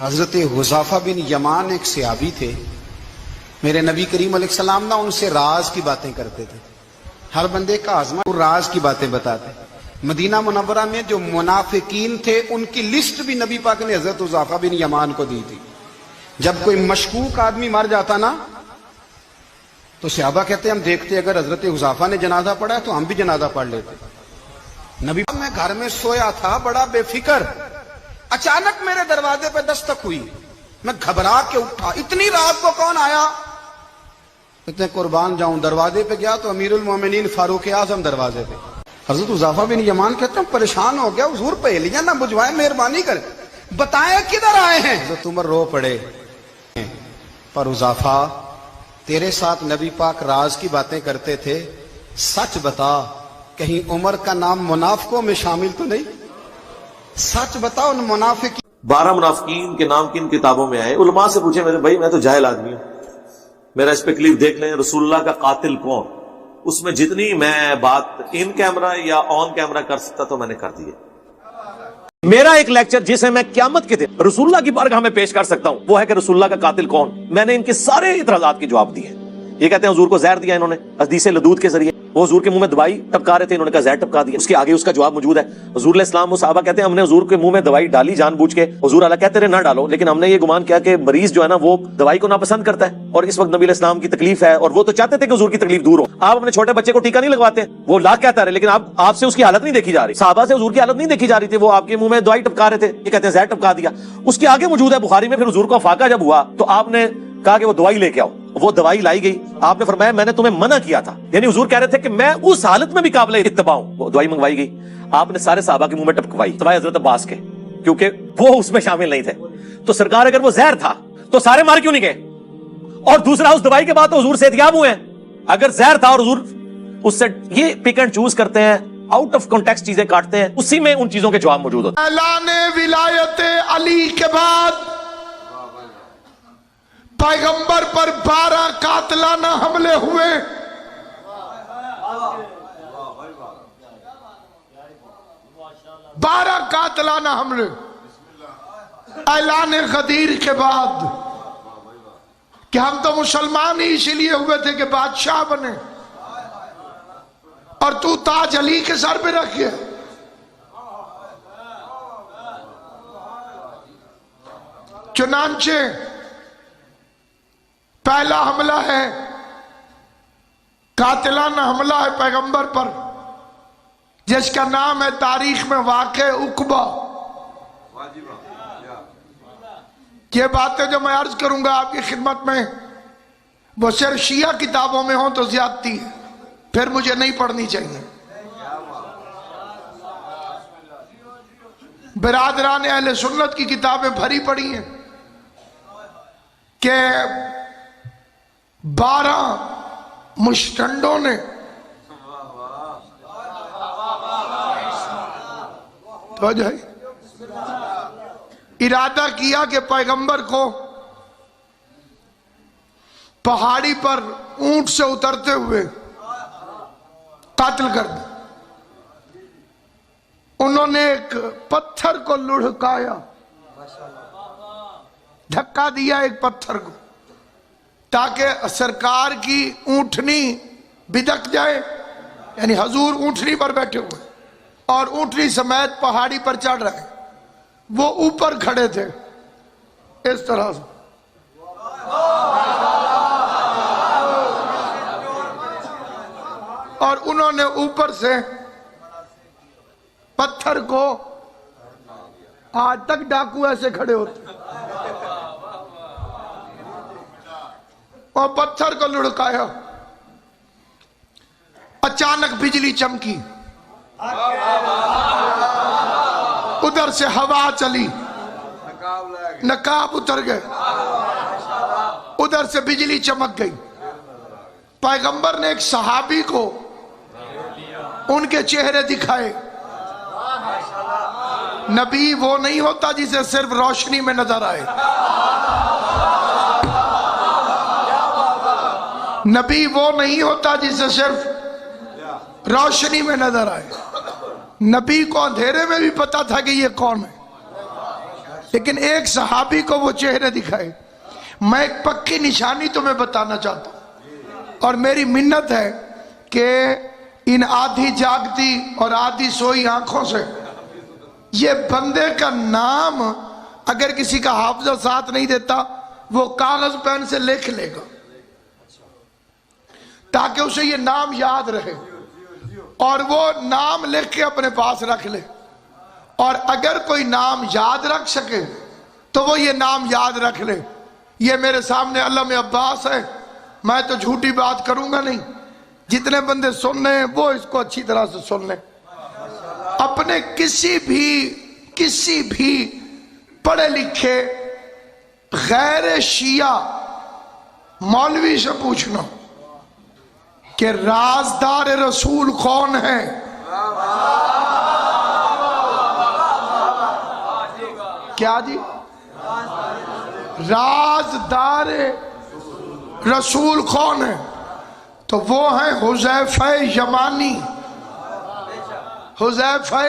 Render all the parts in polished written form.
حضرت حذیفہ بن یمان ایک صحابی تھے، میرے نبی کریم علیہ السلام نا ان سے راز کی باتیں کرتے تھے، ہر بندے کا آزما راز کی باتیں بتاتے۔ مدینہ منورہ میں جو منافقین تھے ان کی لسٹ بھی نبی پاک نے حضرت حذیفہ بن یمان کو دی تھی۔ جب کوئی مشکوک آدمی مر جاتا نا تو صحابہ کہتے ہم دیکھتے اگر حضرت حذیفہ نے جنازہ پڑھا ہے تو ہم بھی جنازہ پڑھ لیتے۔ نبی میں گھر میں سویا تھا بڑا بے فکر، اچانک میرے دروازے پہ دستک ہوئی، میں گھبرا کے اٹھا، اتنی رات کو کون آیا؟ اتنے قربان جاؤں، دروازے پہ گیا تو امیر المومنین فاروق اعظم دروازے پہ۔ حضرت حذیفہ بن یمان کہتے ہیں پریشان ہو گیا، حضور پہلیاں نہ بجھوائے، مہربانی کریں بتائیں کدھر آئے ہیں۔ حضرت عمر رو پڑے، پر حذیفہ تیرے ساتھ نبی پاک راز کی باتیں کرتے تھے، سچ بتا کہیں عمر کا نام منافقوں میں شامل تو نہیں؟ سچ بتا ان منافق 12 منافقین کے نام کن کتابوں میں آئے؟ علماء سے پوچھے، میرے بھائی میں تو جاہل آدمی ہوں، میرا اس پہ کلپ دیکھ لیں، رسول اللہ کا قاتل کون، اس میں جتنی میں بات ان کیمرہ یا آن کیمرہ کر سکتا تو میں نے کر دی ہے۔ میرا ایک لیکچر جسے میں قیامت کے دن رسول اللہ کی بارگاہ میں پیش کر سکتا ہوں وہ ہے کہ رسول اللہ کا قاتل کون۔ میں نے ان کے سارے اعتراضات کے جواب دیے۔ یہ کہتے ہیں حضور کو زہر دیا انہوں نے حدیث لدود کے ذریعے، وہ حضور کے منہ میں دوائی ٹپکا رہے تھے، انہوں نے کہا زہر ٹپکا دیا، اس کے آگے اس کا جواب موجود ہے۔ حضور علیہ السلام وہ صحابہ کہتے ہیں ہم نے حضور کے منہ میں دوائی ڈالی جان بوجھ کے، حضور اللہ کہتے رہے نہ ڈالو، لیکن ہم نے یہ گمان کیا کہ مریض جو ہے نا وہ دوائی کو ناپسند کرتا ہے، اور اس وقت نبی علیہ السلام کی تکلیف ہے اور وہ تو چاہتے تھے کہ حضور کی تکلیف دور ہو۔ آپ اپنے چھوٹے بچے کو ٹیکا نہیں لگواتے، وہ لا کہتا رہے، لیکن آپ سے اس کی حالت نہیں دیکھی جا رہی، صحابہ سے حضور کی حالت نہیں دیکھی جا رہی تھی، وہ آپ کے منہ میں دوائی ٹپکا رہے تھے، یہ کہتے ہیں زہر ٹپکا دیا۔ اس کے آگے موجود ہے بخاری میں، پھر حضور کو فاقہ جب ہوا تو آپ نے کہا کہ وہ دوائی لے کے آؤ، وہ دوائی لائی گئی، آپ نے فرمایا میں نے تمہیں منع کیا تھا، یعنی حضور کہہ رہے تھے کہ میں اس حالت میں بھی قابل اتباع ہوں۔ وہ دوائی منگوائی گئی، آپ نے سارے صحابہ کے منہ میں ٹپکوائی سوائے حضرت عباس کے، کیونکہ وہ اس میں شامل نہیں تھے۔ تو سرکار اگر وہ زہر تھا تو سارے مار کیوں نہیں گئے؟ اور دوسرا اس دوائی کے بعد تو حضور صحتیاب ہوئے ہیں۔ اگر زہر تھا اور حضور اس سے یہ پک اینڈ چوز کرتے ہیں، آؤٹ آف کانٹیکسٹ چیزیں کاٹتے ہیں، اسی میں ان چیزوں کے جواب موجود ہوتے ہیں۔ اعلان ولایت علی کے بعد پیغمبر پر 12 قاتلانہ حملے ہوئے۔ 12 قاتلانہ حملے اعلان غدیر کے بعد کہ ہم تو مسلمان ہی اسی لیے ہوئے تھے کہ بادشاہ بنے، اور تو تاج علی کے سر پہ رکھ گیا۔ چنانچہ پہلا حملہ ہے، قاتلانہ حملہ ہے پیغمبر پر، جس کا نام ہے تاریخ میں واقع عقبہ۔ یہ باتیں جو میں عرض کروں گا آپ کی خدمت میں وہ صرف شیعہ کتابوں میں ہوں تو زیادتی ہے، پھر مجھے نہیں پڑھنی چاہیے۔ برادران اہل سنت کی کتابیں بھری پڑی ہیں کہ 12 مشتنڈوں نے ارادہ کیا کہ پیغمبر کو پہاڑی پر اونٹ سے اترتے ہوئے قتل کر دیا۔ انہوں نے ایک پتھر کو لڑھکایا، دھکا دیا ایک پتھر کو تاکہ سرکار کی اونٹنی بدک جائے، یعنی حضور اونٹنی پر بیٹھے ہوئے اور اونٹنی سمیت پہاڑی پر چڑھ رہے، وہ اوپر کھڑے تھے اس طرح سے، اور انہوں نے اوپر سے پتھر کو، آج تک ڈاکو ایسے کھڑے ہوتے، اور پتھر کو لڑکایا۔ اچانک بجلی چمکی، ادھر سے ہوا چلی، نقاب اتر گئے، ادھر سے بجلی چمک گئی۔ پیغمبر نے ایک صحابی کو ان کے چہرے دکھائے۔ نبی وہ نہیں ہوتا جسے صرف روشنی میں نظر آئے، نبی وہ نہیں ہوتا جسے صرف روشنی میں نظر آئے، نبی کو اندھیرے میں بھی پتا تھا کہ یہ کون ہے۔ لیکن ایک صحابی کو وہ چہرے دکھائے. میں ایک پکی نشانی تمہیں بتانا چاہتا ہوں، اور میری منت ہے کہ ان آدھی جاگتی اور آدھی سوئی آنکھوں سے یہ بندے کا نام اگر کسی کا حافظہ ساتھ نہیں دیتا وہ کاغذ پین سے لکھ لے گا تاکہ اسے یہ نام یاد رہے، اور وہ نام لکھ کے اپنے پاس رکھ لے. اور اگر کوئی نام یاد رکھ سکے تو وہ یہ نام یاد رکھ لے. یہ میرے سامنے علامہ عباس ہے، میں تو جھوٹی بات کروں گا نہیں. جتنے بندے سننے ہیں وہ اس کو اچھی طرح سے سن لیں. اپنے کسی بھی پڑھے لکھے غیر شیعہ مولوی سے پوچھنا کہ رازدار رسول کون ہے. کیا جی؟ رازدار رسول کون ہے؟ تو وہ ہیں حذیفہ یمانی. حذیفہ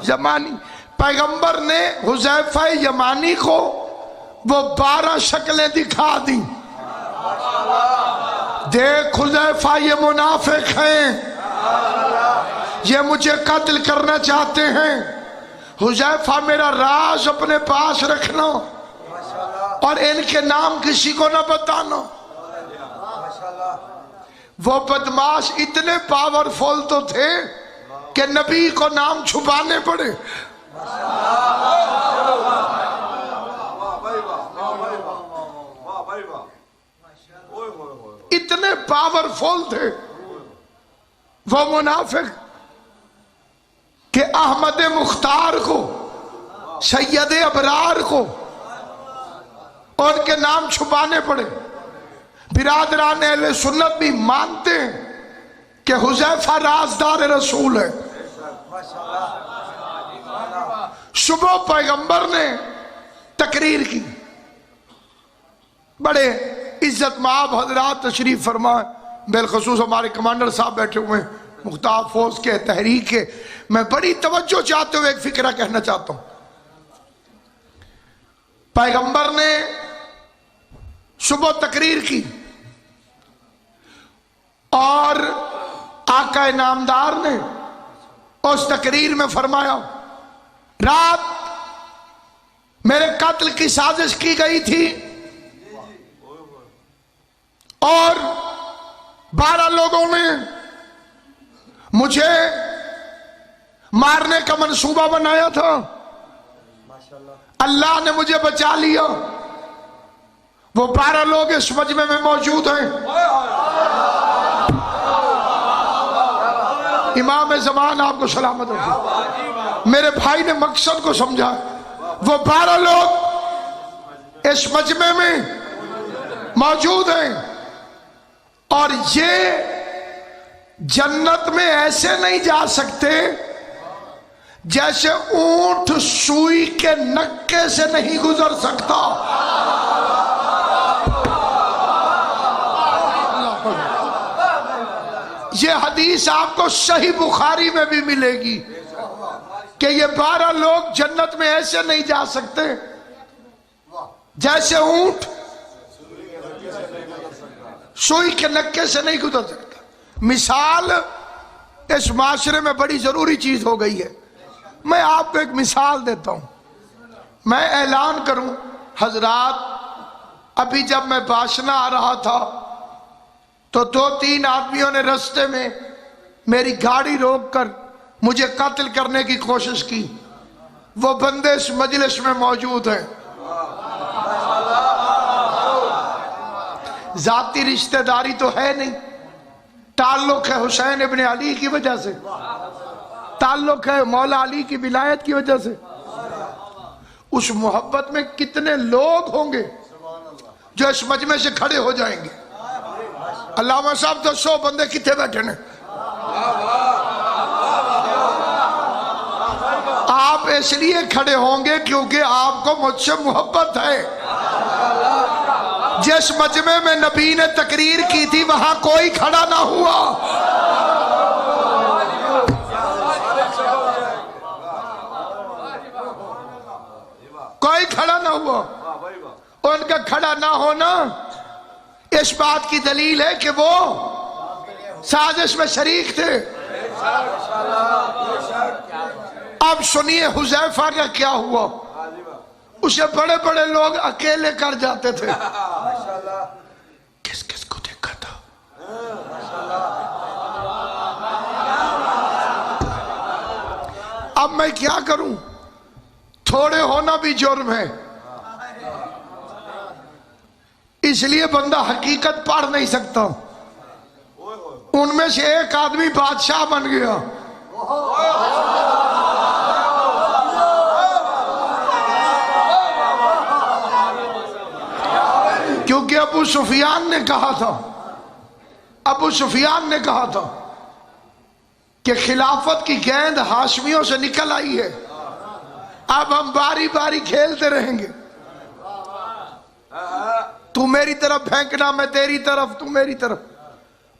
یمانی پیغمبر نے حذیفہ یمانی کو وہ 12 شکلیں دکھا دیں. دیکھ حذیفہ یہ منافق ہیں، یہ مجھے قتل کرنا چاہتے ہیں. حذیفہ میرا راز اپنے پاس رکھنا اور ان کے نام کسی کو نہ بتانا. وہ بدماش اتنے پاورفل تو تھے کہ نبی کو نام چھپانے پڑے. اتنے پاورفل تھے وہ منافق کہ احمد مختار کو، سید ابرار کو ان کے نام چھپانے پڑے. برادران اہل سنت بھی مانتے ہیں کہ حذیفہ رازدار رسول ہے. صبح پیغمبر نے تقریر کی، بڑے عزت مآب حضرات تشریف فرمائے، بالخصوص ہمارے کمانڈر صاحب بیٹھے ہوئے ہیں مختار فوج کے، تحریک کے. میں بڑی توجہ چاہتے ہوئے ایک فکرہ کہنا چاہتا ہوں. پیغمبر نے صبح تقریر کی اور آقا نامدار نے اس تقریر میں فرمایا رات میرے قتل کی سازش کی گئی تھی اور 12 لوگوں نے مجھے مارنے کا منصوبہ بنایا تھا. اللہ نے مجھے بچا لیا. وہ 12 لوگ اس مجمع میں موجود ہیں. امام زمان آپ کو سلامت رکھے. میرے بھائی نے مقصد کو سمجھا. وہ 12 لوگ اس مجمع میں موجود ہیں اور یہ جنت میں ایسے نہیں جا سکتے جیسے اونٹ سوئی کے نکے سے نہیں گزر سکتا. یہ حدیث آپ کو صحیح بخاری میں بھی ملے گی کہ یہ 12 لوگ جنت میں ایسے نہیں جا سکتے جیسے اونٹ سوئی کے نکے سے نہیں گزر سکتا. مثال اس معاشرے میں بڑی ضروری چیز ہو گئی ہے. میں آپ کو ایک مثال دیتا ہوں. میں اعلان کروں حضرات، ابھی جب میں باشنا آ رہا تھا تو 2-3 آدمیوں نے رستے میں میری گاڑی روک کر مجھے قتل کرنے کی کوشش کی. وہ بندے اس مجلس میں موجود ہیں. ذاتی رشتہ داری تو ہے نہیں، تعلق ہے حسین ابن علی کی وجہ سے، تعلق ہے مولا علی کی ولایت کی وجہ سے. اس محبت میں کتنے لوگ ہوں گے جو اس مجمع سے کھڑے ہو جائیں گے. علامہ صاحب تو 100 بندے کتنے بیٹھے ہیں. آپ اس لیے کھڑے ہوں گے کیونکہ آپ کو مجھ سے محبت ہے. جس مجمع میں نبی نے تقریر کی تھی وہاں کوئی کھڑا نہ ہوا. فرمائی کھڑا نہ ہوا. ان کا کھڑا نہ ہونا اس بات کی دلیل ہے کہ وہ سازش میں شریک تھے. اب سنیے حذیفہ کا کیا ہوا. اسے بڑے بڑے لوگ اکیلے کر جاتے تھے. کس کس کو دیکھا تھا؟ اب میں کیا کروں؟ تھوڑے ہونا بھی جرم ہے. اس لیے بندہ حقیقت پڑھ نہیں سکتا. ان میں سے ایک آدمی بادشاہ بن گیا. کیونکہ ابو سفیان نے کہا تھا کہ خلافت کی گیند ہاشمیوں سے نکل آئی ہے. اب ہم باری باری کھیلتے رہیں گے. تو میری طرف پھینکنا، میں تیری طرف، تو میری طرف.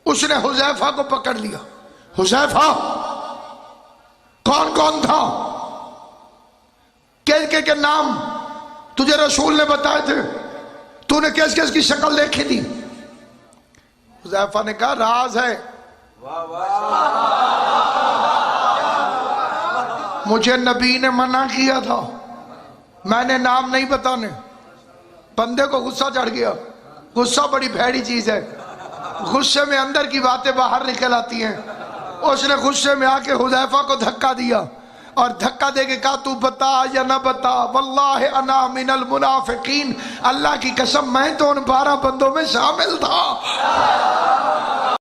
اس نے حذیفہ کو پکڑ لیا. حذیفہ کون کون تھا؟ کے نام تجھے رسول نے بتائے تھے. تو نے کس کس کی شکل دیکھی تھی؟ حذیفہ نے کہا راز ہے. مجھے نبی نے منع کیا تھا، میں نے نام نہیں بتانے. بندے کو غصہ چڑھ گیا. غصہ بڑی بھیڑی چیز ہے. غصے میں اندر کی باتیں باہر نکل آتی ہیں. اس نے غصے میں آ کے حذیفہ کو دھکا دیا اور دھکا دے کے کہا تو بتا یا نہ بتا، واللہ انا من المنافقین، اللہ کی قسم میں تو ان 12 بندوں میں شامل تھا.